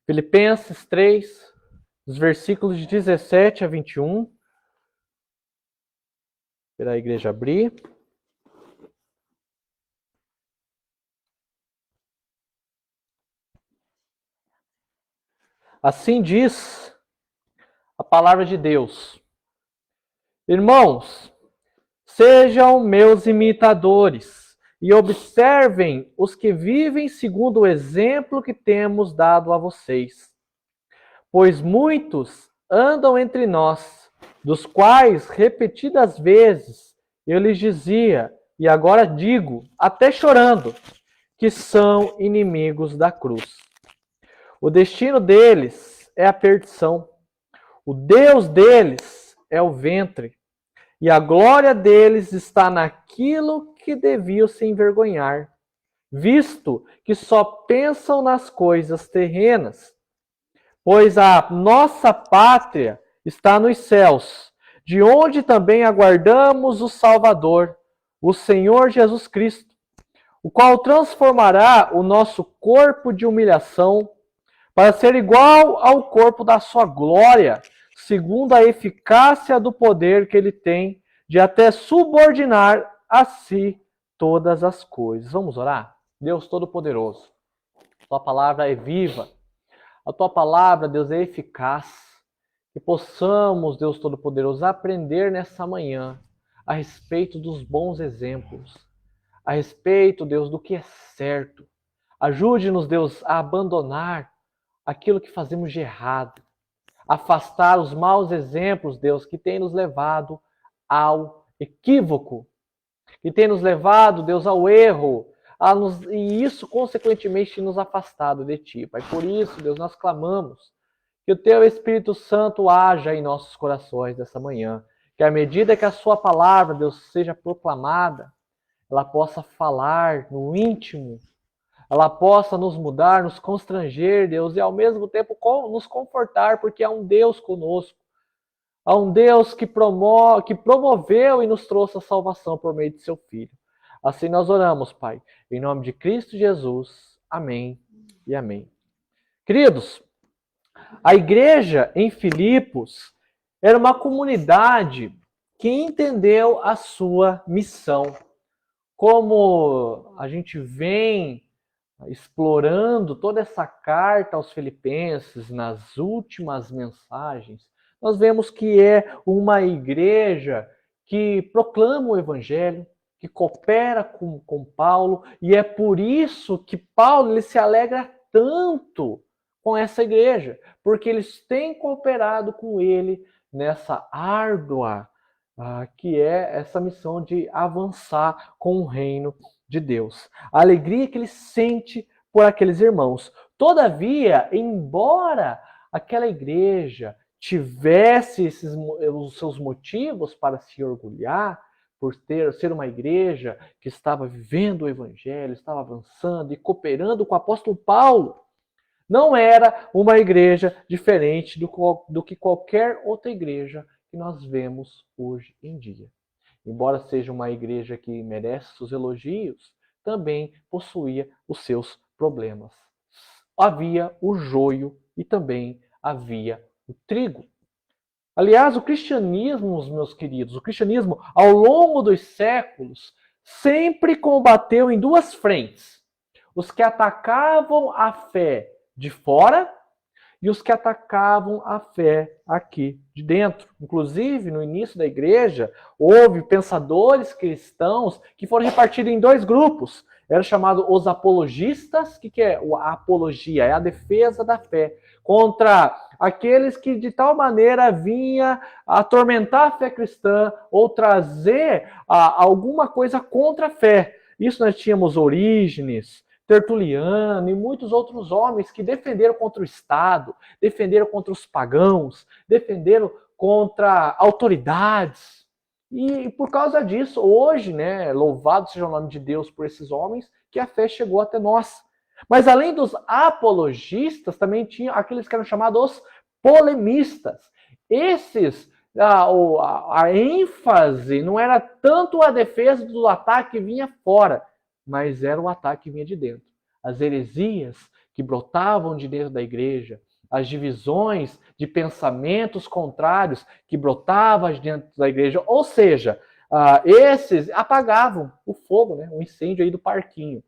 Filipenses 3, os versículos de 17 a 21. Esperar a igreja abrir. Assim diz a palavra de Deus. Irmãos, sejam meus imitadores e observem os que vivem segundo o exemplo que temos dado a vocês. Pois muitos andam entre nós, dos quais repetidas vezes eu lhes dizia, e agora digo, até chorando, que são inimigos da cruz. O destino deles é a perdição. O Deus deles é o ventre. E a glória deles está naquilo que deviam se envergonhar, visto que só pensam nas coisas terrenas. Pois a nossa pátria está nos céus, de onde também aguardamos o Salvador, o Senhor Jesus Cristo, o qual transformará o nosso corpo de humilhação para ser igual ao corpo da sua glória, segundo a eficácia do poder que ele tem de até subordinar a si todas as coisas. Vamos orar? Deus Todo-Poderoso, tua palavra é viva, a tua palavra, Deus, é eficaz. Que possamos, Deus Todo-Poderoso, aprender nessa manhã a respeito dos bons exemplos, a respeito, Deus, do que é certo. Ajude-nos, Deus, a abandonar aquilo que fazemos de errado, afastar os maus exemplos, Deus, que tem nos levado ao equívoco, que tem nos levado, Deus, ao erro, e isso, consequentemente, tem nos afastado de Ti. Pai, por isso, Deus, nós clamamos que o Teu Espírito Santo haja em nossos corações nessa manhã, que à medida que a Sua palavra, Deus, seja proclamada, ela possa falar no íntimo, ela possa nos mudar, nos constranger, Deus, e ao mesmo tempo nos confortar, porque há um Deus conosco. Há um Deus que promoveu e nos trouxe a salvação por meio de seu Filho. Assim nós oramos, Pai, em nome de Cristo Jesus. Amém e amém. Queridos, a igreja em Filipos era uma comunidade que entendeu a sua missão. Como a gente vem explorando toda essa carta aos Filipenses nas últimas mensagens, nós vemos que é uma igreja que proclama o Evangelho, que coopera com Paulo, e é por isso que Paulo ele se alegra tanto com essa igreja, porque eles têm cooperado com ele nessa árdua que é essa missão de avançar com o reino de Deus. A alegria que ele sente por aqueles irmãos. Todavia, embora aquela igreja tivesse os seus motivos para se orgulhar, por ser uma igreja que estava vivendo o evangelho, estava avançando e cooperando com o apóstolo Paulo, não era uma igreja diferente do que qualquer outra igreja que nós vemos hoje em dia. Embora seja uma igreja que merece seus elogios, também possuía os seus problemas. Havia o joio e também havia o trigo. Aliás, o cristianismo, meus queridos, o cristianismo, ao longo dos séculos, sempre combateu em duas frentes. Os que atacavam a fé de fora e os que atacavam a fé aqui de dentro. Inclusive, no início da igreja, houve pensadores cristãos que foram repartidos em dois grupos. Eram chamados os apologistas. O que é a apologia? É a defesa da fé. Contra aqueles que de tal maneira vinha atormentar a fé cristã ou trazer alguma coisa contra a fé. Isso nós tínhamos Orígenes, Tertuliano e muitos outros homens que defenderam contra o Estado, defenderam contra os pagãos, defenderam contra autoridades. E por causa disso, hoje, louvado seja o nome de Deus por esses homens, que a fé chegou até nós. Mas além dos apologistas, também tinha aqueles que eram chamados polemistas. Esses, a ênfase não era tanto a defesa do ataque que vinha fora, mas era o ataque que vinha de dentro. As heresias que brotavam de dentro da igreja, as divisões de pensamentos contrários que brotavam de dentro da igreja, ou seja, esses apagavam o fogo, né, o incêndio aí do parquinho.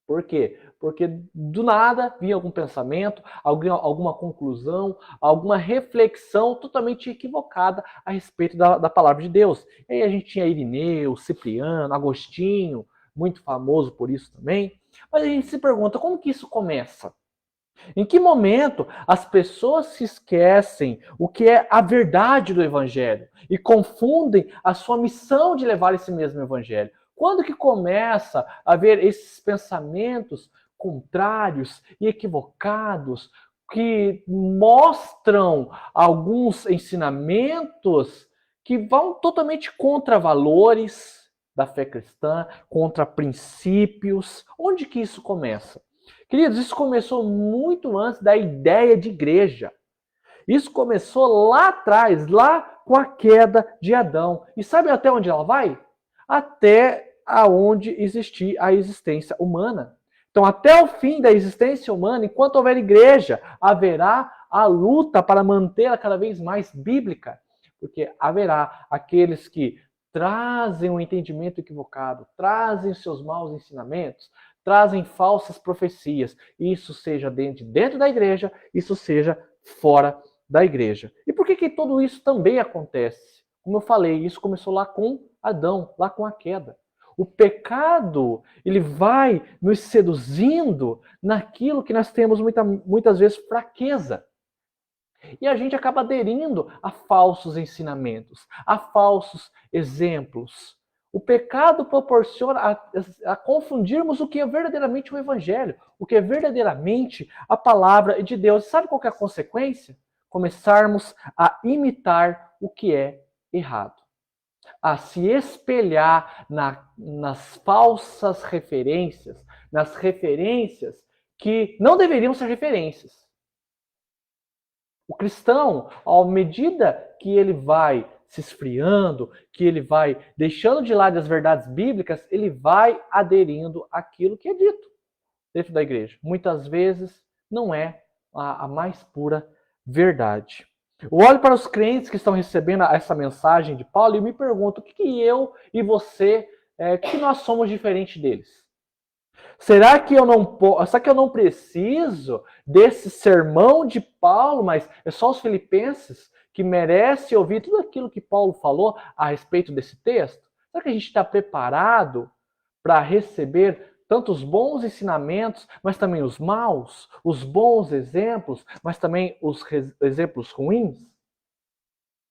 Por quê? Porque do nada vinha algum pensamento, alguma conclusão, alguma reflexão totalmente equivocada a respeito da palavra de Deus. E aí a gente tinha Irineu, Cipriano, Agostinho, muito famoso por isso também. Mas a gente se pergunta, como que isso começa? Em que momento as pessoas se esquecem o que é a verdade do Evangelho e confundem a sua missão de levar esse mesmo Evangelho? Quando que começa a haver esses pensamentos contrários e equivocados que mostram alguns ensinamentos que vão totalmente contra valores da fé cristã, contra princípios? Onde que isso começa? Queridos, isso começou muito antes da ideia de igreja. Isso começou lá atrás, lá com a queda de Adão. E sabe até onde ela vai? Até aonde existir a existência humana. Então, até o fim da existência humana, enquanto houver igreja, haverá a luta para mantê-la cada vez mais bíblica. Porque haverá aqueles que trazem um entendimento equivocado, trazem seus maus ensinamentos, trazem falsas profecias. Isso seja dentro da igreja, isso seja fora da igreja. E por que tudo isso também acontece? Como eu falei, isso começou lá com Adão, lá com a queda. O pecado, ele vai nos seduzindo naquilo que nós temos muitas vezes fraqueza. E a gente acaba aderindo a falsos ensinamentos, a falsos exemplos. O pecado proporciona a confundirmos o que é verdadeiramente o Evangelho, o que é verdadeiramente a palavra de Deus. Sabe qual que é a consequência? Começarmos a imitar o que é errado, a se espelhar nas falsas referências, nas referências que não deveriam ser referências. O cristão, à medida que ele vai se esfriando, que ele vai deixando de lado as verdades bíblicas, ele vai aderindo àquilo que é dito dentro da igreja. Muitas vezes não é a mais pura verdade. Eu olho para os crentes que estão recebendo essa mensagem de Paulo e me pergunto o que eu e você, que nós somos diferentes deles. Será que eu não preciso desse sermão de Paulo, mas é só os filipenses que merecem ouvir tudo aquilo que Paulo falou a respeito desse texto? Será que a gente está preparado para receber tanto os bons ensinamentos, mas também os maus, os bons exemplos, mas também os exemplos ruins?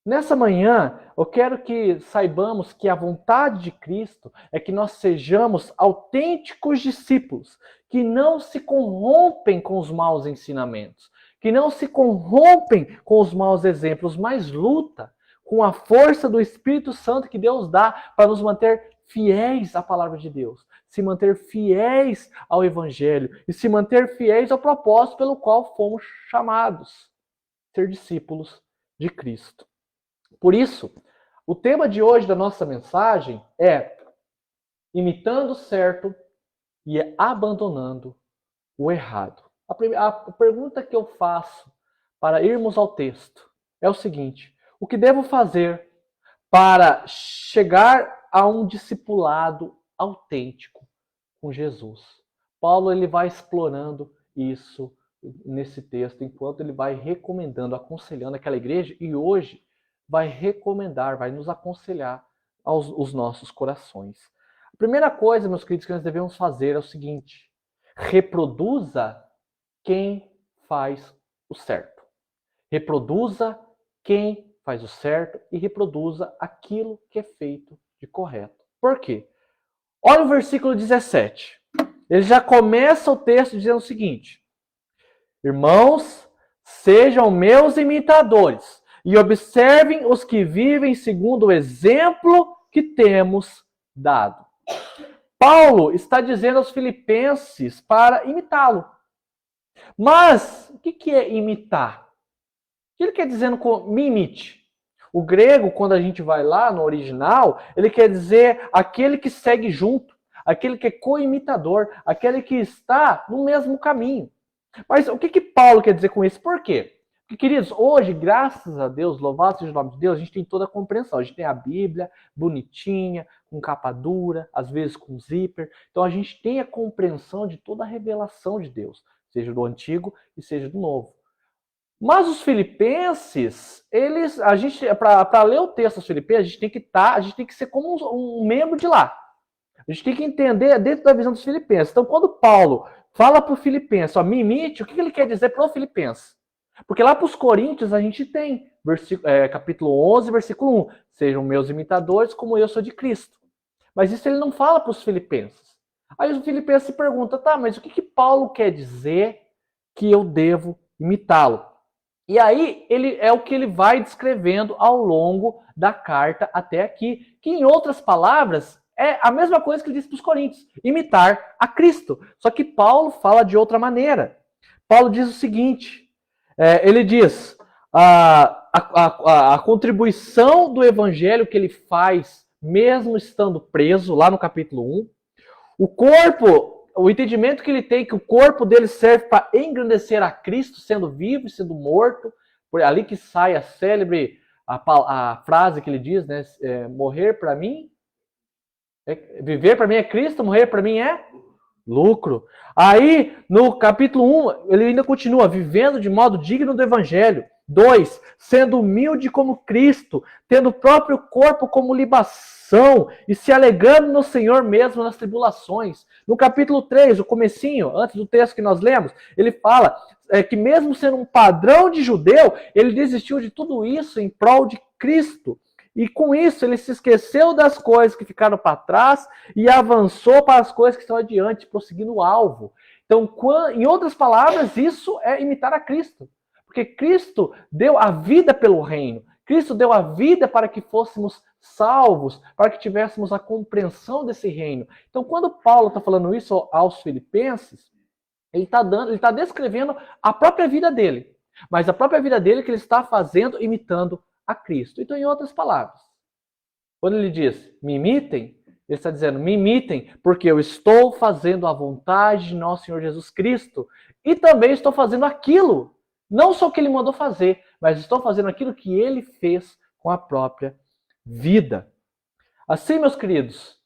Nessa manhã, eu quero que saibamos que a vontade de Cristo é que nós sejamos autênticos discípulos, que não se corrompem com os maus ensinamentos, que não se corrompem com os maus exemplos, mas luta com a força do Espírito Santo que Deus dá para nos manter fiéis à palavra de Deus, se manter fiéis ao Evangelho e se manter fiéis ao propósito pelo qual fomos chamados, ser discípulos de Cristo. Por isso, o tema de hoje da nossa mensagem é imitando o certo e abandonando o errado. A pergunta que eu faço para irmos ao texto é o seguinte: o que devo fazer para chegar a um discipulado autêntico com Jesus? Paulo ele vai explorando isso nesse texto, enquanto ele vai recomendando, aconselhando aquela igreja, e hoje vai recomendar, vai nos aconselhar aos nossos corações. A primeira coisa, meus queridos, que nós devemos fazer é o seguinte: reproduza quem faz o certo. Reproduza quem faz o certo e reproduza aquilo que é feito de correto. Por quê? Olha o versículo 17. Ele já começa o texto dizendo o seguinte: irmãos, sejam meus imitadores e observem os que vivem segundo o exemplo que temos dado. Paulo está dizendo aos filipenses para imitá-lo. Mas o que é imitar? O que ele quer dizer com me imite? O grego, quando a gente vai lá no original, ele quer dizer aquele que segue junto, aquele que é co-imitador, aquele que está no mesmo caminho. Mas o que Paulo quer dizer com isso? Por quê? Porque, queridos, hoje, graças a Deus, louvado seja o nome de Deus, a gente tem toda a compreensão. A gente tem a Bíblia bonitinha, com capa dura, às vezes com zíper. Então a gente tem a compreensão de toda a revelação de Deus, seja do Antigo e seja do Novo. Mas os filipenses, eles, a gente, para ler o texto dos filipenses, a gente tem que ser como um membro de lá. A gente tem que entender dentro da visão dos filipenses. Então, quando Paulo fala para o filipense, ó, me imite, o que ele quer dizer para o filipense? Porque lá para os coríntios a gente tem capítulo 11, versículo 1. Sejam meus imitadores como eu sou de Cristo. Mas isso ele não fala para os filipenses. Aí os filipenses se perguntam, tá, mas o que Paulo quer dizer que eu devo imitá-lo? E aí ele é o que ele vai descrevendo ao longo da carta até aqui, que em outras palavras é a mesma coisa que ele disse para os coríntios, imitar a Cristo. Só que Paulo fala de outra maneira. Paulo diz o seguinte, ele diz, a contribuição do evangelho que ele faz, mesmo estando preso, lá no capítulo 1, o entendimento que ele tem que o corpo dele serve para engrandecer a Cristo, sendo vivo e sendo morto, por ali que sai a célebre a frase que ele diz, né? Morrer para mim, viver para mim é Cristo, morrer para mim é lucro. Aí, no capítulo 1, ele ainda continua, vivendo de modo digno do evangelho. 2, sendo humilde como Cristo, tendo o próprio corpo como libação e se alegrando no Senhor mesmo nas tribulações. No capítulo 3, o comecinho, antes do texto que nós lemos, ele fala que mesmo sendo um padrão de judeu, ele desistiu de tudo isso em prol de Cristo. E com isso ele se esqueceu das coisas que ficaram para trás e avançou para as coisas que estão adiante, prosseguindo o alvo. Então, em outras palavras, isso é imitar a Cristo. Porque Cristo deu a vida pelo reino. Cristo deu a vida para que fôssemos salvos, para que tivéssemos a compreensão desse reino. Então, quando Paulo está falando isso aos filipenses, ele está descrevendo a própria vida dele. Mas a própria vida dele que ele está fazendo, imitando a Cristo. Então, em outras palavras, quando ele diz, me imitem, ele está dizendo, me imitem, porque eu estou fazendo a vontade de nosso Senhor Jesus Cristo e também estou fazendo aquilo, não só o que ele mandou fazer, mas estou fazendo aquilo que ele fez com a própria vida. Assim, meus queridos,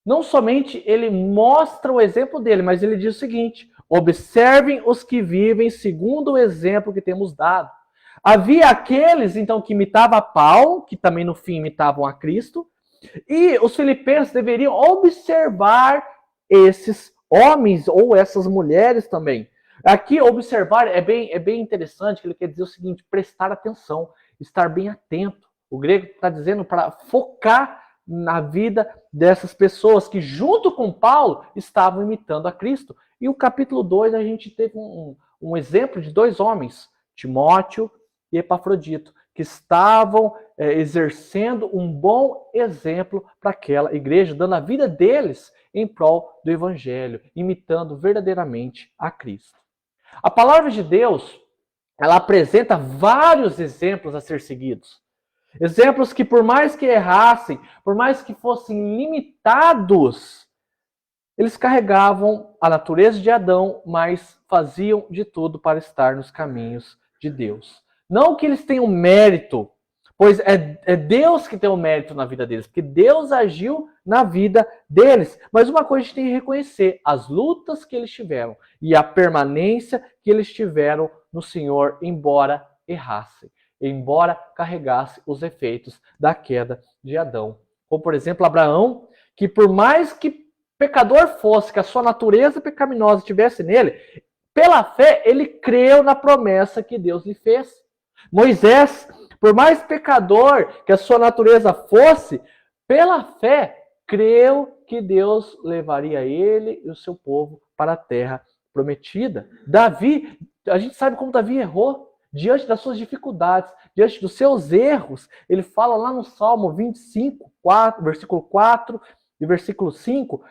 não somente ele mostra o exemplo dele, mas ele diz o seguinte, observem os que vivem segundo o exemplo que temos dado. Havia aqueles, então, que imitavam Paulo, que também no fim imitavam a Cristo, e os filipenses deveriam observar esses homens ou essas mulheres também. Aqui, observar é bem interessante, que ele quer dizer o seguinte, prestar atenção, estar bem atento. O grego está dizendo para focar na vida dessas pessoas que, junto com Paulo, estavam imitando a Cristo. E o capítulo 2, a gente teve um exemplo de dois homens, Timóteo e Epafrodito, que estavam exercendo um bom exemplo para aquela igreja, dando a vida deles em prol do evangelho, imitando verdadeiramente a Cristo. A palavra de Deus, ela apresenta vários exemplos a ser seguidos. Exemplos que, por mais que errassem, por mais que fossem limitados, eles carregavam a natureza de Adão, mas faziam de tudo para estar nos caminhos de Deus. Não que eles tenham mérito, pois é Deus que tem o mérito na vida deles, porque Deus agiu na vida deles. Mas uma coisa a gente tem que reconhecer, as lutas que eles tiveram e a permanência que eles tiveram no Senhor, embora errassem, embora carregassem os efeitos da queda de Adão. Como, por exemplo, Abraão, que por mais que pecador fosse, que a sua natureza pecaminosa estivesse nele, pela fé ele creu na promessa que Deus lhe fez. Moisés, por mais pecador que a sua natureza fosse, pela fé creu que Deus levaria ele e o seu povo para a terra prometida. Davi, a gente sabe como Davi errou diante das suas dificuldades, diante dos seus erros. Ele fala lá no Salmo 25, versículo 4 e versículo 5,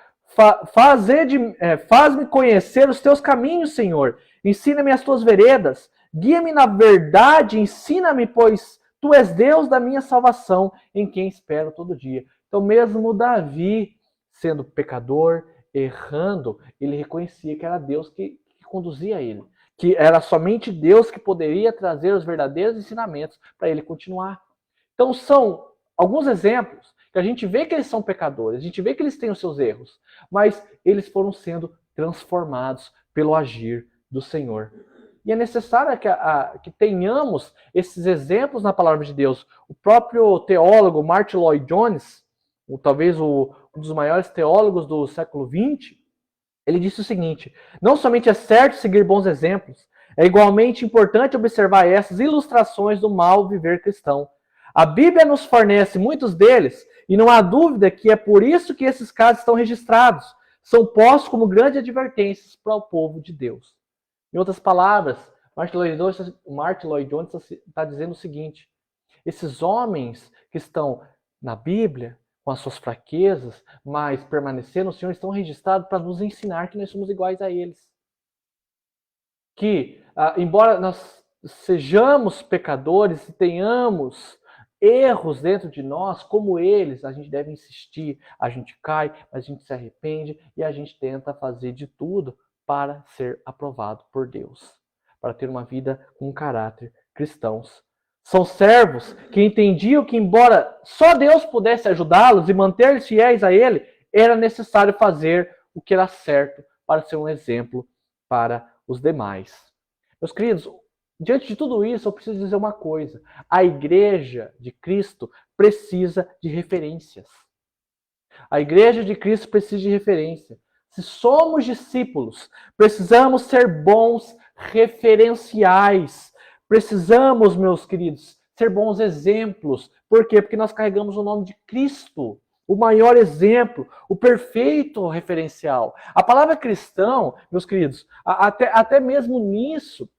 faz-me conhecer os teus caminhos, Senhor. Ensina-me as tuas veredas. Guia-me na verdade, ensina-me, pois tu és Deus da minha salvação, em quem espero todo dia. Então, mesmo Davi, sendo pecador, errando, ele reconhecia que era Deus que conduzia ele. que era somente Deus que poderia trazer os verdadeiros ensinamentos para ele continuar. Então são alguns exemplos que a gente vê que eles são pecadores, a gente vê que eles têm os seus erros, mas eles foram sendo transformados pelo agir do Senhor. E é necessário que tenhamos esses exemplos na palavra de Deus. O próprio teólogo Martin Lloyd Jones, talvez um dos maiores teólogos do século XX, ele disse o seguinte: não somente é certo seguir bons exemplos, é igualmente importante observar essas ilustrações do mal viver cristão. A Bíblia nos fornece muitos deles, e não há dúvida que é por isso que esses casos estão registrados. São postos como grandes advertências para o povo de Deus. Em outras palavras, Martin Lloyd Jones está dizendo o seguinte: esses homens que estão na Bíblia, com as suas fraquezas, mas permanecendo no Senhor, estão registrados para nos ensinar que nós somos iguais a eles. Que, embora nós sejamos pecadores e tenhamos erros dentro de nós, como eles, a gente deve insistir, a gente cai, mas a gente se arrepende e a gente tenta fazer de tudo para ser aprovado por Deus, para ter uma vida com caráter cristãos. São servos que entendiam que, embora só Deus pudesse ajudá-los e manter-se fiéis a Ele, era necessário fazer o que era certo para ser um exemplo para os demais. Meus queridos, diante de tudo isso, eu preciso dizer uma coisa: a igreja de Cristo precisa de referências. A igreja de Cristo precisa de referência. Se somos discípulos, precisamos ser bons referenciais. Precisamos, meus queridos, ser bons exemplos. Por quê? Porque nós carregamos o nome de Cristo, o maior exemplo, o perfeito referencial. A palavra cristão, meus queridos, até mesmo nisso,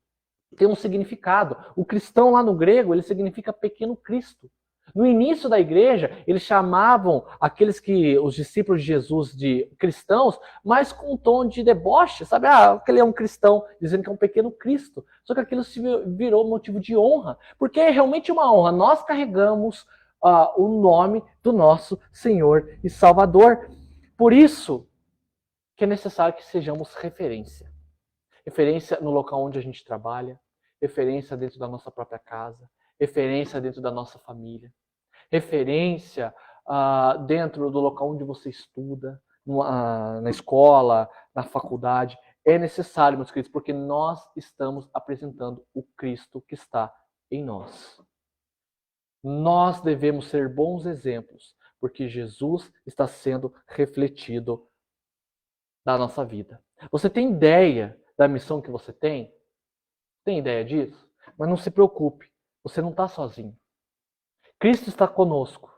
tem um significado. O cristão lá no grego, ele significa pequeno Cristo. No início da igreja, eles chamavam os discípulos de Jesus de cristãos, mas com um tom de deboche, sabe? Aquele é um cristão, dizendo que é um pequeno Cristo. Só que aquilo se virou motivo de honra, porque é realmente uma honra. Nós carregamos o nome do nosso Senhor e Salvador. Por isso que é necessário que sejamos referência. Referência no local onde a gente trabalha, referência dentro da nossa própria casa, referência dentro da nossa família, referência dentro do local onde você estuda, na escola, na faculdade. É necessário, meus queridos, porque nós estamos apresentando o Cristo que está em nós. Nós devemos ser bons exemplos, porque Jesus está sendo refletido na nossa vida. Você tem ideia da missão que você tem? Tem ideia disso? Mas não se preocupe, você não está sozinho. Cristo está conosco.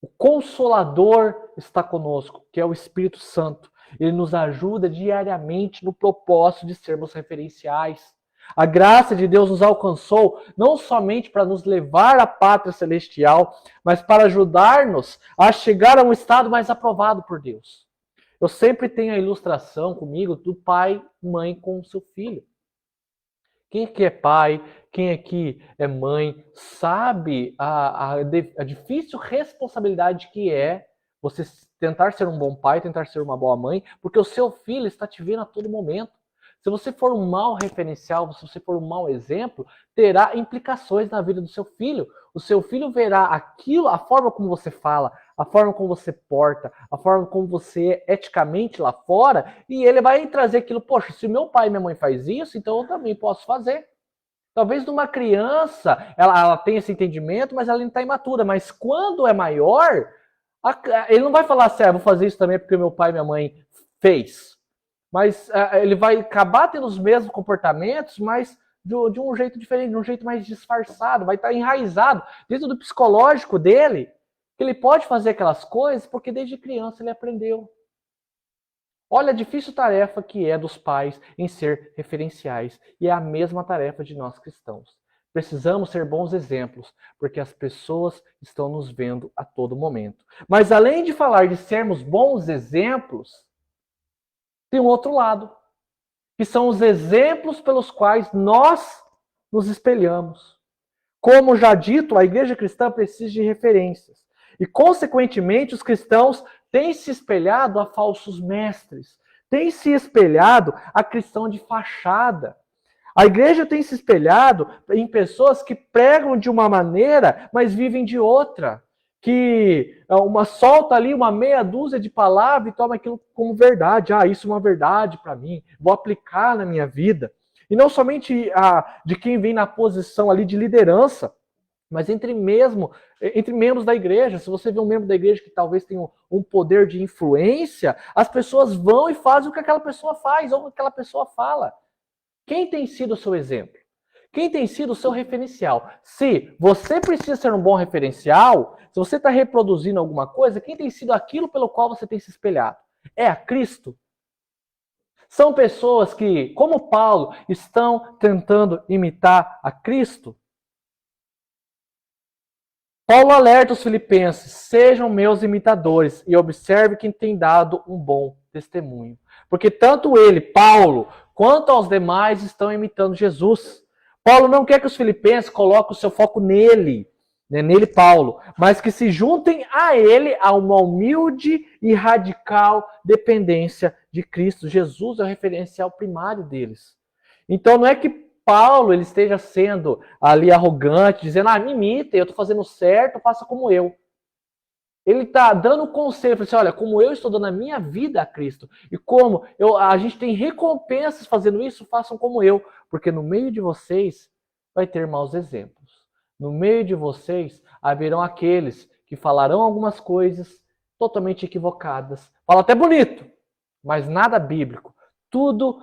O Consolador está conosco, que é o Espírito Santo. Ele nos ajuda diariamente no propósito de sermos referenciais. A graça de Deus nos alcançou não somente para nos levar à pátria celestial, mas para ajudar-nos a chegar a um estado mais aprovado por Deus. Eu sempre tenho a ilustração comigo do pai e mãe com o seu filho. Quem aqui é pai, quem aqui é mãe, sabe a difícil responsabilidade que é você tentar ser um bom pai, tentar ser uma boa mãe, porque o seu filho está te vendo a todo momento. Se você for um mau referencial, se você for um mau exemplo, terá implicações na vida do seu filho. O seu filho verá aquilo, a forma como você fala, a forma como você porta, a forma como você é eticamente lá fora, e ele vai trazer aquilo: poxa, se meu pai e minha mãe faz isso, então eu também posso fazer. Talvez numa criança ela tenha esse entendimento, mas ela não está imatura. Mas quando é maior, ele não vai falar assim: vou fazer isso também porque meu pai e minha mãe fez. Mas ele vai acabar tendo os mesmos comportamentos, mas de um jeito diferente, de um jeito mais disfarçado, vai estar enraizado dentro do psicológico dele, que ele pode fazer aquelas coisas porque desde criança ele aprendeu. Olha a difícil tarefa que é dos pais em ser referenciais, e é a mesma tarefa de nós cristãos. Precisamos ser bons exemplos, porque as pessoas estão nos vendo a todo momento. Mas além de falar de sermos bons exemplos, tem um outro lado, que são os exemplos pelos quais nós nos espelhamos. Como já dito, a igreja cristã precisa de referências. E, consequentemente, os cristãos têm se espelhado a falsos mestres, têm se espelhado a cristão de fachada, A igreja tem se espelhado em pessoas que pregam de uma maneira, mas vivem de outra. Que solta ali uma meia dúzia de palavras e toma aquilo como verdade. Isso é uma verdade para mim, vou aplicar na minha vida. E não somente de quem vem na posição ali de liderança, mas entre membros da igreja. Se você vê um membro da igreja que talvez tenha um poder de influência, as pessoas vão e fazem o que aquela pessoa faz ou o que aquela pessoa fala. Quem tem sido o seu exemplo? Quem tem sido o seu referencial? Se você precisa ser um bom referencial, se você está reproduzindo alguma coisa, quem tem sido aquilo pelo qual você tem se espelhado? É a Cristo? São pessoas que, como Paulo, estão tentando imitar a Cristo? Paulo alerta os filipenses: sejam meus imitadores e observe quem tem dado um bom testemunho. Porque tanto ele, Paulo, quanto aos demais estão imitando Jesus. Paulo não quer que os filipenses coloquem o seu foco nele, nele, Paulo, mas que se juntem a ele a uma humilde e radical dependência de Cristo. Jesus é o referencial primário deles. Então não é que Paulo ele esteja sendo ali arrogante, dizendo, me imitem, eu estou fazendo certo, faça como eu. Ele está dando conselho, ele assim, olha, como eu estou dando a minha vida a Cristo, e como a gente tem recompensas fazendo isso, façam como eu, porque no meio de vocês vai ter maus exemplos. No meio de vocês haverão aqueles que falarão algumas coisas totalmente equivocadas. Fala até bonito, mas nada bíblico. Tudo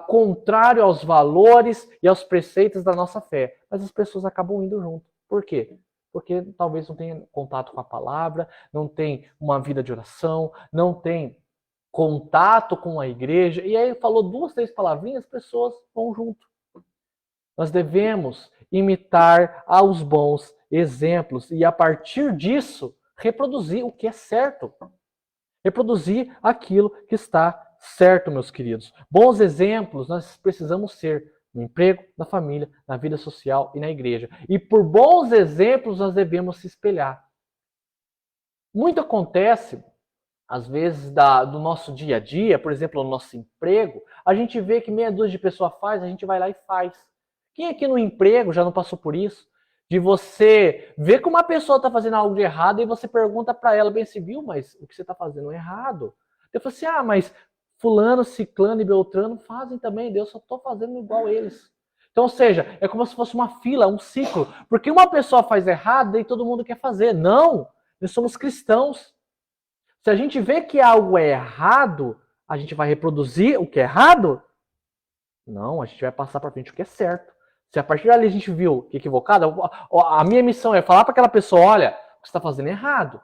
contrário aos valores e aos preceitos da nossa fé. Mas as pessoas acabam indo junto. Por quê? Porque talvez não tenha contato com a palavra, não tem uma vida de oração, não tem contato com a igreja. E aí falou 2, 3 palavrinhas, as pessoas vão junto. Nós devemos imitar aos bons exemplos e a partir disso reproduzir o que é certo. Reproduzir aquilo que está certo, meus queridos. Bons exemplos nós precisamos ser no emprego, na família, na vida social e na igreja. E por bons exemplos nós devemos se espelhar. Muito acontece, às vezes, do nosso dia a dia, por exemplo, no nosso emprego, a gente vê que meia dúzia de pessoas faz, a gente vai lá e faz. Quem aqui no emprego já não passou por isso? De você ver que uma pessoa está fazendo algo de errado e você pergunta para ela, bem, se viu, mas o que você está fazendo é errado. Eu falo assim, mas fulano, ciclano e beltrano fazem também, eu só estou fazendo igual eles. Então, ou seja, é como se fosse uma fila, um ciclo. Porque uma pessoa faz errado e todo mundo quer fazer. Não, nós somos cristãos. Se a gente vê que algo é errado, a gente vai reproduzir o que é errado? Não, a gente vai passar para frente o que é certo. Se a partir dali a gente viu que é equivocado, a minha missão é falar para aquela pessoa, olha, o que você está fazendo é errado.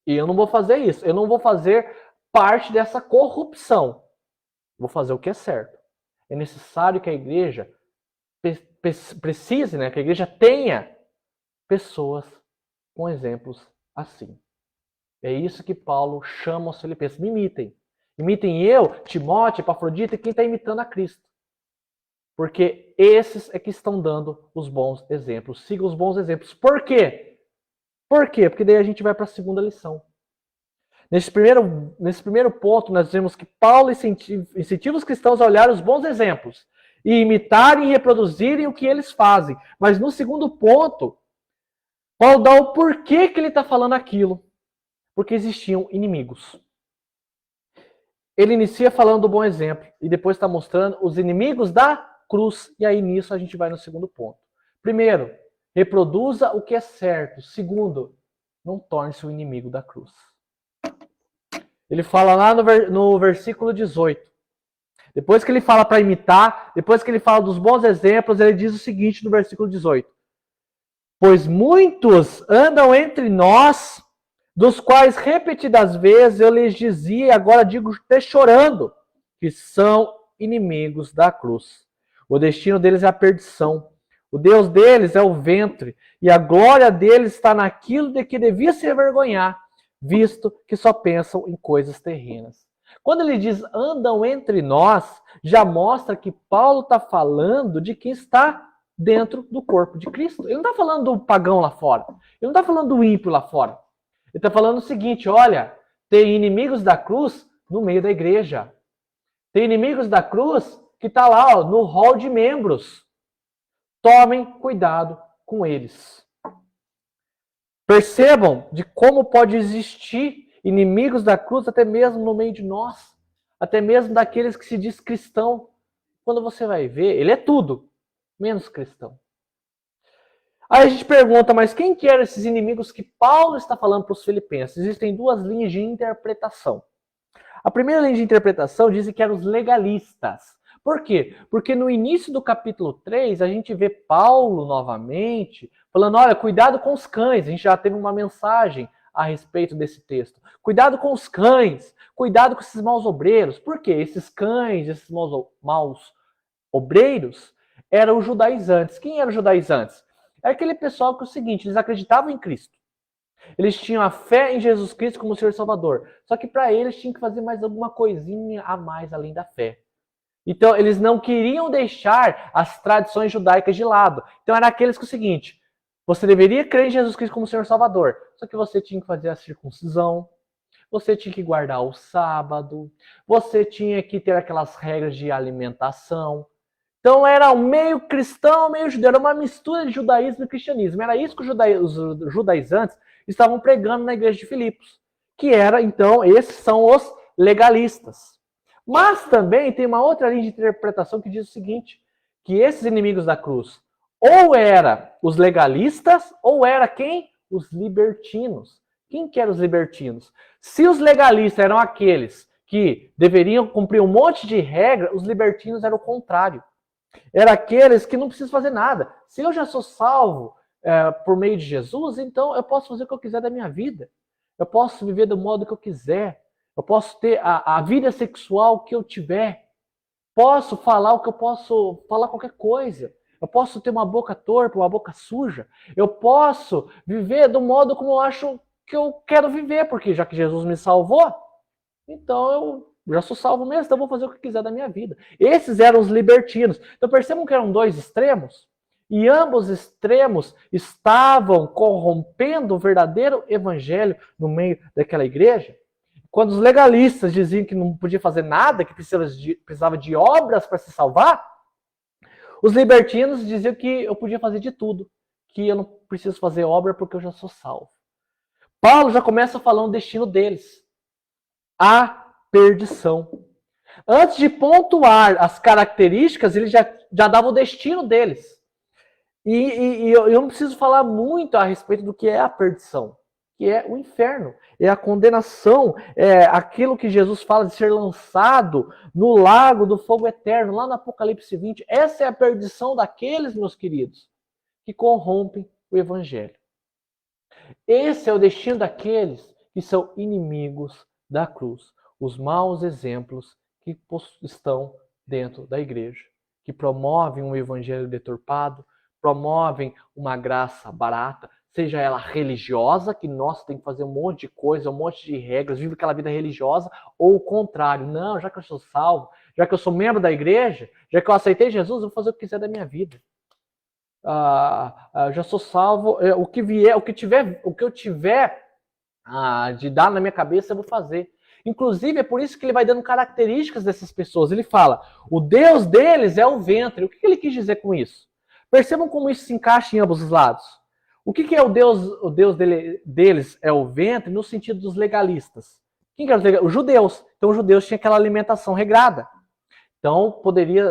E eu não vou fazer isso. Eu não vou fazer parte dessa corrupção. Vou fazer o que é certo. É necessário que a igreja precise, que a igreja tenha pessoas com exemplos assim. É isso que Paulo chama os filipenses. Me imitem. Imitem eu, Timóteo, Epafrodito e quem está imitando a Cristo. Porque esses é que estão dando os bons exemplos. Sigam os bons exemplos. Por quê? Por quê? Porque daí a gente vai para a segunda lição. Nesse primeiro ponto, nós vemos que Paulo incentiva os cristãos a olhar os bons exemplos e imitarem e reproduzirem o que eles fazem. Mas no segundo ponto, Paulo dá o porquê que ele está falando aquilo. Porque existiam inimigos. Ele inicia falando do bom exemplo e depois está mostrando os inimigos da cruz. E aí nisso a gente vai no segundo ponto. Primeiro, reproduza o que é certo. Segundo, não torne-se o inimigo da cruz. Ele fala lá no versículo 18. Depois que ele fala para imitar, depois que ele fala dos bons exemplos, ele diz o seguinte no versículo 18. Pois muitos andam entre nós, dos quais repetidas vezes eu lhes dizia, e agora digo até chorando, que são inimigos da cruz. O destino deles é a perdição. O Deus deles é o ventre, e a glória deles está naquilo de que devia se envergonhar, visto que só pensam em coisas terrenas. Quando ele diz andam entre nós, já mostra que Paulo está falando de quem está dentro do corpo de Cristo. Ele não está falando do pagão lá fora. Ele não está falando do ímpio lá fora. Ele está falando o seguinte, olha, tem inimigos da cruz no meio da igreja. Tem inimigos da cruz que está lá, ó, no hall de membros. Tomem cuidado com eles. Percebam de como pode existir inimigos da cruz até mesmo no meio de nós, até mesmo daqueles que se diz cristão. Quando você vai ver, ele é tudo, menos cristão. Aí a gente pergunta, mas quem que eram esses inimigos que Paulo está falando para os filipenses? Existem duas linhas de interpretação. A primeira linha de interpretação diz que eram os legalistas. Por quê? Porque no início do capítulo 3, a gente vê Paulo novamente falando, olha, cuidado com os cães. A gente já teve uma mensagem a respeito desse texto. Cuidado com os cães, cuidado com esses maus obreiros. Por quê? Esses cães, esses maus obreiros, eram os judaizantes. Quem eram os judaizantes? É aquele pessoal que é o seguinte, eles acreditavam em Cristo. Eles tinham a fé em Jesus Cristo como Senhor e Salvador. Só que para eles tinham que fazer mais alguma coisinha a mais além da fé. Então eles não queriam deixar as tradições judaicas de lado. Então era aqueles que é o seguinte, você deveria crer em Jesus Cristo como Senhor e Salvador. Só que você tinha que fazer a circuncisão, você tinha que guardar o sábado, você tinha que ter aquelas regras de alimentação. Então era um meio cristão, meio judeu, era uma mistura de judaísmo e cristianismo. Era isso que os judaizantes estavam pregando na igreja de Filipos, que era, então, esses são os legalistas. Mas também tem uma outra linha de interpretação que diz o seguinte, que esses inimigos da cruz, ou era os legalistas, ou era quem? Os libertinos. Quem que eram os libertinos? Se os legalistas eram aqueles que deveriam cumprir um monte de regra, os libertinos eram o contrário. Era aqueles que não precisam fazer nada. Se eu já sou salvo por meio de Jesus, então eu posso fazer o que eu quiser da minha vida. Eu posso viver do modo que eu quiser. Eu posso ter a vida sexual que eu tiver. Posso falar o que eu posso falar, qualquer coisa. Eu posso ter uma boca torta, uma boca suja. Eu posso viver do modo como eu acho que eu quero viver, porque já que Jesus me salvou, então eu já sou salvo mesmo, então eu vou fazer o que quiser da minha vida. Esses eram os libertinos. Então percebam que eram dois extremos, e ambos extremos estavam corrompendo o verdadeiro evangelho no meio daquela igreja. Quando os legalistas diziam que não podia fazer nada, que precisava de obras para se salvar, os libertinos diziam que eu podia fazer de tudo, que eu não preciso fazer obra porque eu já sou salvo. Paulo já começa falando o destino deles. A perdição. Antes de pontuar as características, ele já dava o destino deles. E eu não preciso falar muito a respeito do que é a perdição, que é o inferno, é a condenação, é aquilo que Jesus fala de ser lançado no lago do fogo eterno, lá no Apocalipse 20. Essa é a perdição daqueles, meus queridos, que corrompem o evangelho. Esse é o destino daqueles que são inimigos da cruz. Os maus exemplos que estão dentro da igreja, que promovem um evangelho deturpado, promovem uma graça barata, seja ela religiosa, que nós temos que fazer um monte de coisa, um monte de regras, vive aquela vida religiosa, ou o contrário, não, já que eu sou salvo, já que eu sou membro da igreja, já que eu aceitei Jesus, eu vou fazer o que quiser da minha vida. Já sou salvo, o que eu tiver de dar na minha cabeça, eu vou fazer. Inclusive, é por isso que ele vai dando características dessas pessoas. Ele fala, o Deus deles é o ventre. O que ele quis dizer com isso? Percebam como isso se encaixa em ambos os lados. O que é o Deus deles é o ventre no sentido dos legalistas? Quem que eram os judeus? Então, os judeus tinham aquela alimentação regrada. Então, poderia,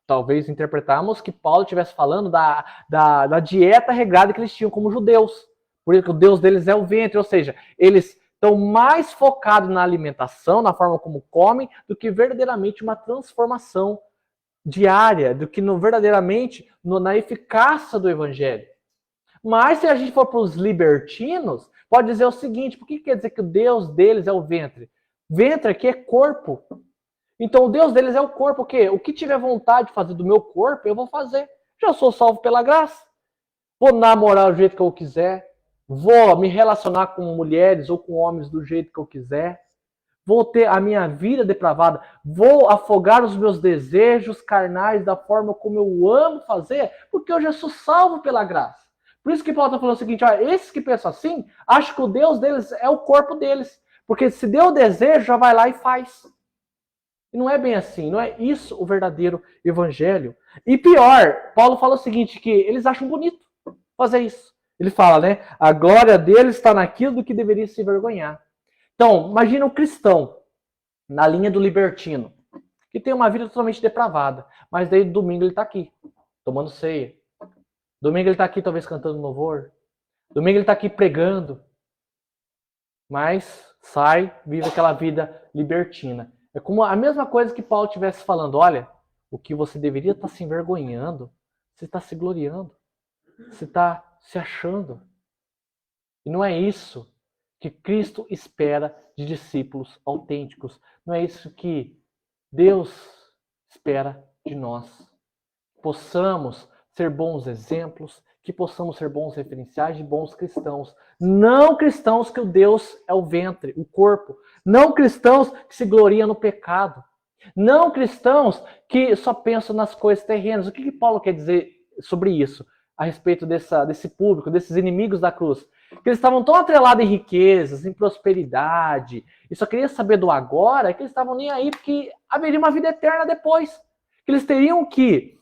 talvez, interpretarmos que Paulo estivesse falando da dieta regrada que eles tinham como judeus. Por isso que o Deus deles é o ventre, ou seja, eles estão mais focados na alimentação, na forma como comem, do que verdadeiramente uma transformação diária, do que verdadeiramente na eficácia do evangelho. Mas se a gente for para os libertinos, pode dizer o seguinte, por que quer dizer que o Deus deles é o ventre? Ventre aqui é corpo. Então o Deus deles é o corpo, o quê? O que tiver vontade de fazer do meu corpo, eu vou fazer. Já sou salvo pela graça. Vou namorar do jeito que eu quiser. Vou me relacionar com mulheres ou com homens do jeito que eu quiser. Vou ter a minha vida depravada. Vou afogar os meus desejos carnais da forma como eu amo fazer, porque eu já sou salvo pela graça. Por isso que Paulo está falando o seguinte, esses que pensam assim, acham que o Deus deles é o corpo deles. Porque se deu o desejo, já vai lá e faz. E não é bem assim, não é isso o verdadeiro evangelho. E pior, Paulo fala o seguinte, que eles acham bonito fazer isso. Ele fala, né? A glória deles está naquilo do que deveria se envergonhar. Então, imagina um cristão na linha do libertino, que tem uma vida totalmente depravada, mas daí domingo ele está aqui, tomando ceia. Domingo ele está aqui talvez cantando louvor. Domingo ele está aqui pregando. Mas sai, vive aquela vida libertina. É como a mesma coisa que Paulo estivesse falando. Olha, o que você deveria estar se envergonhando, você está se gloriando. Você está se achando. E não é isso que Cristo espera de discípulos autênticos. Não é isso que Deus espera de nós. Possamos ser bons exemplos, que possamos ser bons referenciais de bons cristãos. Não cristãos que o Deus é o ventre, o corpo. Não cristãos que se gloriam no pecado. Não cristãos que só pensam nas coisas terrenas. O que Paulo quer dizer sobre isso? A respeito desse público, desses inimigos da cruz. Que eles estavam tão atrelados em riquezas, em prosperidade, e só queriam saber do agora, que eles estavam nem aí porque haveria uma vida eterna depois. Que eles teriam que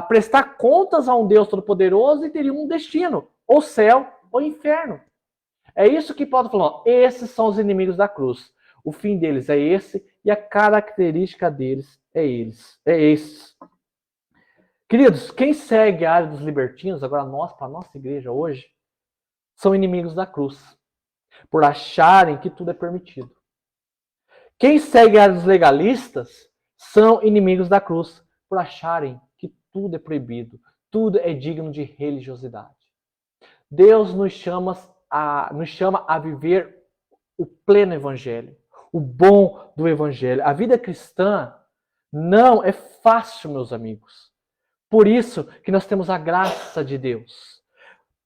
prestar contas a um Deus Todo-Poderoso e teriam um destino, ou céu ou inferno. É isso que Paulo falou. Esses são os inimigos da cruz. O fim deles é esse e a característica deles é esses. Queridos, quem segue a área dos libertinos, agora nós, para a nossa igreja hoje, são inimigos da cruz, por acharem que tudo é permitido. Quem segue a área dos legalistas são inimigos da cruz, por acharem que tudo é proibido, tudo é digno de religiosidade. Deus nos chama a viver o pleno evangelho, o bom do evangelho. A vida cristã não é fácil, meus amigos. Por isso que nós temos a graça de Deus.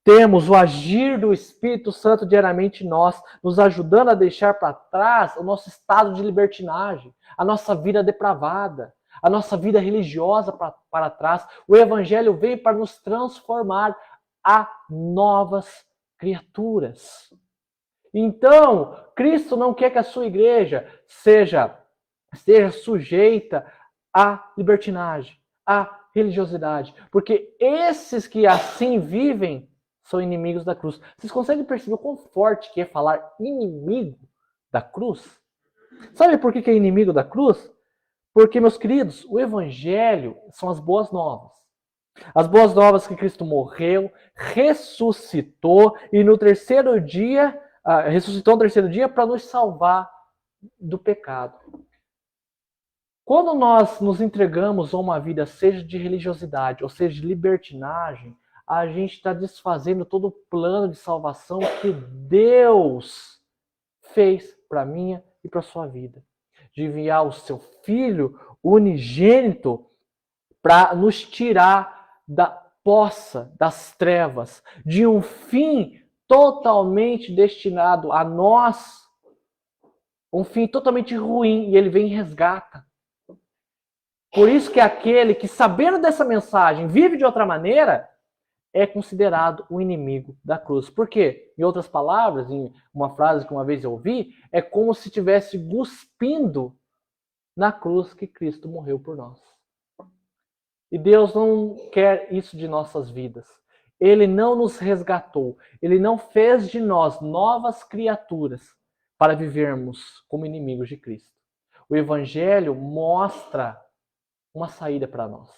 Temos o agir do Espírito Santo diariamente em nós, nos ajudando a deixar para trás o nosso estado de libertinagem, a nossa vida depravada, a nossa vida religiosa para trás. O Evangelho veio para nos transformar a novas criaturas. Então, Cristo não quer que a sua igreja seja sujeita à libertinagem, à religiosidade, porque esses que assim vivem são inimigos da cruz. Vocês conseguem perceber o quão forte que é falar inimigo da cruz? Sabe por que é inimigo da cruz? Porque, meus queridos, o evangelho são as boas novas. As boas novas que Cristo morreu, ressuscitou e no terceiro dia, ressuscitou no terceiro dia para nos salvar do pecado. Quando nós nos entregamos a uma vida, seja de religiosidade ou seja de libertinagem, a gente está desfazendo todo o plano de salvação que Deus fez para a minha e para a sua vida. De enviar o seu Filho unigênito para nos tirar da poça, das trevas, de um fim totalmente destinado a nós, um fim totalmente ruim, e ele vem e resgata. Por isso que aquele que, sabendo dessa mensagem, vive de outra maneira, é considerado um inimigo da cruz. Por quê? Em outras palavras, em uma frase que uma vez eu ouvi, é como se estivesse cuspindo na cruz que Cristo morreu por nós. E Deus não quer isso de nossas vidas. Ele não nos resgatou. Ele não fez de nós novas criaturas para vivermos como inimigos de Cristo. O Evangelho mostra uma saída para nós.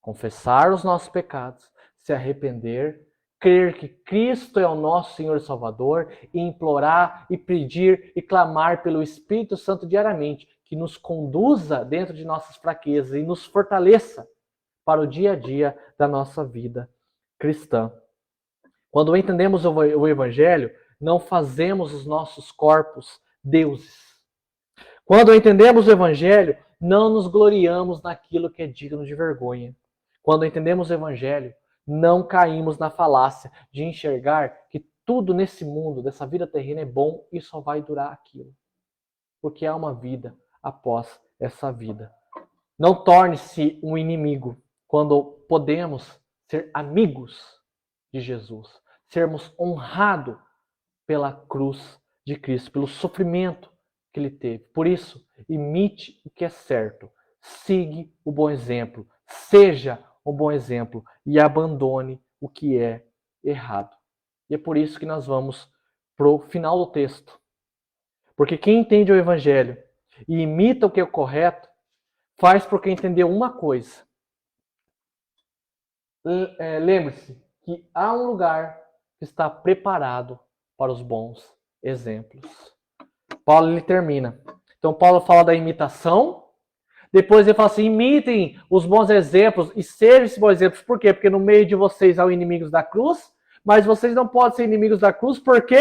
Confessar os nossos pecados, se arrepender, crer que Cristo é o nosso Senhor e Salvador, e implorar e pedir e clamar pelo Espírito Santo diariamente, que nos conduza dentro de nossas fraquezas e nos fortaleça para o dia a dia da nossa vida cristã. Quando entendemos o Evangelho, não fazemos os nossos corpos deuses. Quando entendemos o Evangelho, não nos gloriamos naquilo que é digno de vergonha. Quando entendemos o Evangelho, não caímos na falácia de enxergar que tudo nesse mundo, dessa vida terrena, é bom e só vai durar aquilo. Porque há uma vida após essa vida. Não torne-se um inimigo quando podemos ser amigos de Jesus. Sermos honrados pela cruz de Cristo, pelo sofrimento que que ele teve. Por isso, imite o que é certo, siga o bom exemplo, seja um bom exemplo e abandone o que é errado. E é por isso que nós vamos para o final do texto. Porque quem entende o Evangelho e imita o que é correto, faz porque entendeu uma coisa. Lembre-se que há um lugar que está preparado para os bons exemplos. Paulo ele termina. Então Paulo fala da imitação, depois ele fala assim, imitem os bons exemplos e sejam esses bons exemplos. Por quê? Porque no meio de vocês há inimigos da cruz, mas vocês não podem ser inimigos da cruz porque,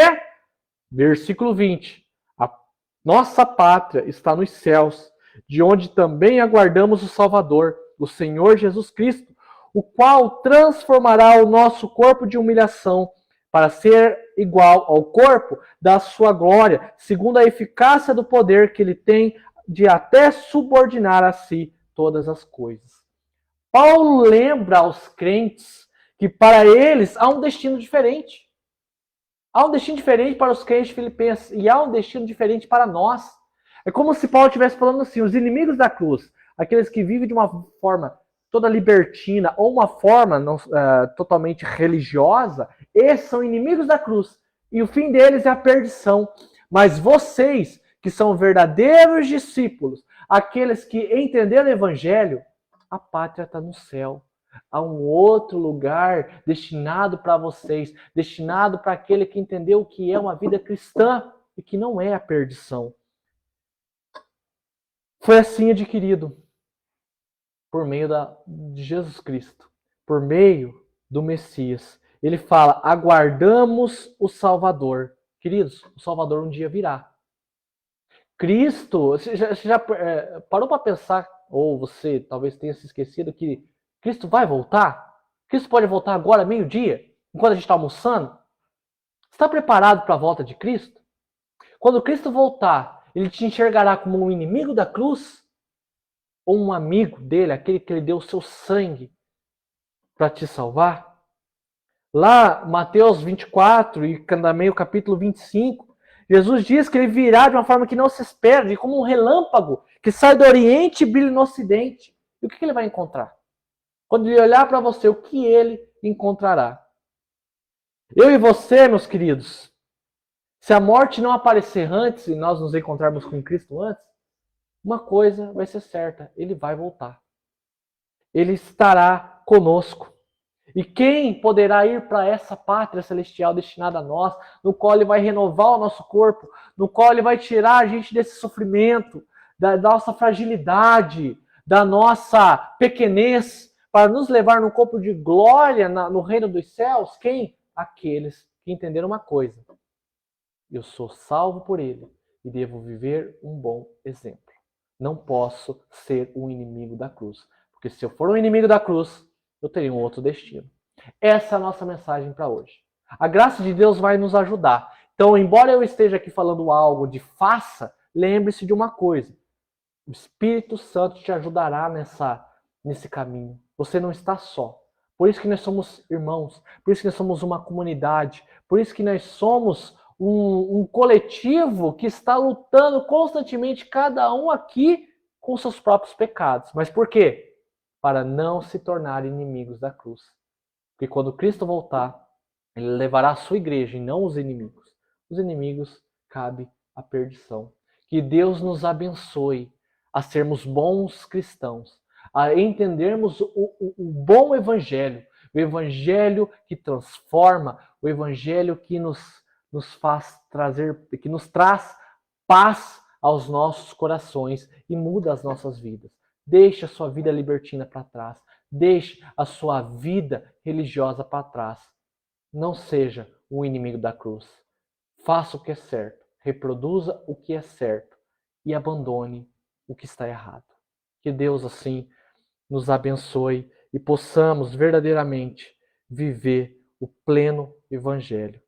versículo 20, a nossa pátria está nos céus, de onde também aguardamos o Salvador, o Senhor Jesus Cristo, o qual transformará o nosso corpo de humilhação para ser igual ao corpo da sua glória, segundo a eficácia do poder que ele tem de até subordinar a si todas as coisas. Paulo lembra aos crentes que para eles há um destino diferente. Há um destino diferente para os crentes filipenses e há um destino diferente para nós. É como se Paulo estivesse falando assim, os inimigos da cruz, aqueles que vivem de uma forma toda libertina ou uma forma não, totalmente religiosa, esses são inimigos da cruz. E o fim deles é a perdição. Mas vocês, que são verdadeiros discípulos, aqueles que entenderam o Evangelho, a pátria está no céu. Há um outro lugar destinado para vocês, destinado para aquele que entendeu o que é uma vida cristã e que não é a perdição. Foi assim adquirido por meio de Jesus Cristo, por meio do Messias. Ele fala, aguardamos o Salvador. Queridos, o Salvador um dia virá. Cristo, você já parou para pensar, ou você talvez tenha se esquecido que Cristo vai voltar? Cristo pode voltar agora, meio-dia, enquanto a gente está almoçando? Você está preparado para a volta de Cristo? Quando Cristo voltar, ele te enxergará como um inimigo da cruz? Ou um amigo dele, aquele que ele deu o seu sangue para te salvar? Lá, Mateus 24 e também o capítulo 25, Jesus diz que ele virá de uma forma que não se espera, como um relâmpago que sai do Oriente e brilha no Ocidente. E o que ele vai encontrar? Quando ele olhar para você, o que ele encontrará? Eu e você, meus queridos, se a morte não aparecer antes e nós nos encontrarmos com Cristo antes, uma coisa vai ser certa, ele vai voltar. Ele estará conosco. E quem poderá ir para essa pátria celestial destinada a nós, no qual ele vai renovar o nosso corpo, no qual ele vai tirar a gente desse sofrimento, da nossa fragilidade, da nossa pequenez, para nos levar no corpo de glória no reino dos céus? Quem? Aqueles que entenderam uma coisa. Eu sou salvo por ele e devo viver um bom exemplo. Não posso ser um inimigo da cruz. Porque se eu for um inimigo da cruz, eu teria um outro destino. Essa é a nossa mensagem para hoje. A graça de Deus vai nos ajudar. Então, embora eu esteja aqui falando algo de faça, lembre-se de uma coisa. O Espírito Santo te ajudará nesse caminho. Você não está só. Por isso que nós somos irmãos. Por isso que nós somos uma comunidade. Por isso que nós somos um coletivo que está lutando constantemente, cada um aqui com seus próprios pecados. Mas por quê? Para não se tornar inimigos da cruz. Porque quando Cristo voltar, ele levará a sua igreja e não os inimigos. Os inimigos cabe a perdição. Que Deus nos abençoe a sermos bons cristãos, a entendermos o bom evangelho, o evangelho que transforma, o evangelho que nos faz trazer, que nos traz paz aos nossos corações e muda as nossas vidas. Deixe a sua vida libertina para trás. Deixe a sua vida religiosa para trás. Não seja o inimigo da cruz. Faça o que é certo. Reproduza o que é certo. E abandone o que está errado. Que Deus, assim, nos abençoe e possamos verdadeiramente viver o pleno evangelho.